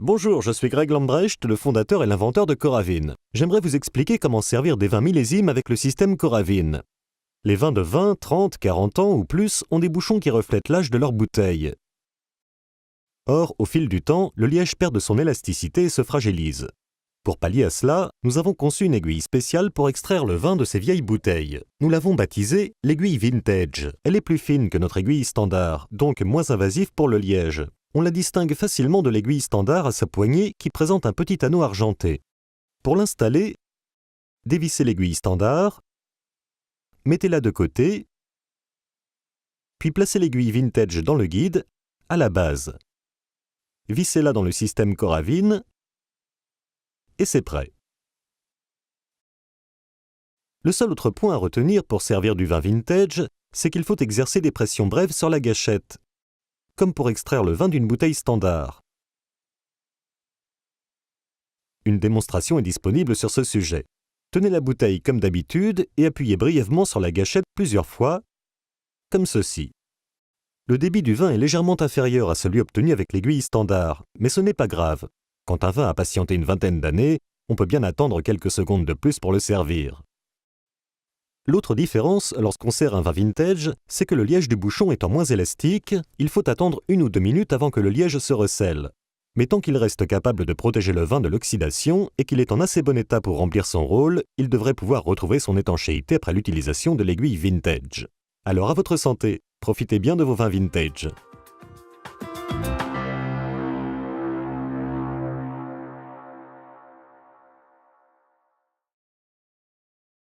Bonjour, je suis Greg Lambrecht, le fondateur et l'inventeur de Coravin. J'aimerais vous expliquer comment servir des vins millésimes avec le système Coravin. Les vins de 20, 30, 40 ans ou plus ont des bouchons qui reflètent l'âge de leur bouteille. Or, au fil du temps, le liège perd de son élasticité et se fragilise. Pour pallier à cela, nous avons conçu une aiguille spéciale pour extraire le vin de ces vieilles bouteilles. Nous l'avons baptisée l'aiguille vintage. Elle est plus fine que notre aiguille standard, donc moins invasive pour le liège. On la distingue facilement de l'aiguille standard à sa poignée qui présente un petit anneau argenté. Pour l'installer, dévissez l'aiguille standard, mettez-la de côté, puis placez l'aiguille vintage dans le guide, à la base. Vissez-la dans le système Coravin, et c'est prêt. Le seul autre point à retenir pour servir du vin vintage, c'est qu'il faut exercer des pressions brèves sur la gâchette, comme pour extraire le vin d'une bouteille standard. Une démonstration est disponible sur ce sujet. Tenez la bouteille comme d'habitude et appuyez brièvement sur la gâchette plusieurs fois, comme ceci. Le débit du vin est légèrement inférieur à celui obtenu avec l'aiguille standard, mais ce n'est pas grave. Quand un vin a patienté une vingtaine d'années, on peut bien attendre quelques secondes de plus pour le servir. L'autre différence, lorsqu'on sert un vin vintage, c'est que le liège du bouchon étant moins élastique, il faut attendre 1 ou 2 minutes avant que le liège se recèle. Mais tant qu'il reste capable de protéger le vin de l'oxydation et qu'il est en assez bon état pour remplir son rôle, il devrait pouvoir retrouver son étanchéité après l'utilisation de l'aiguille vintage. Alors à votre santé, profitez bien de vos vins vintage.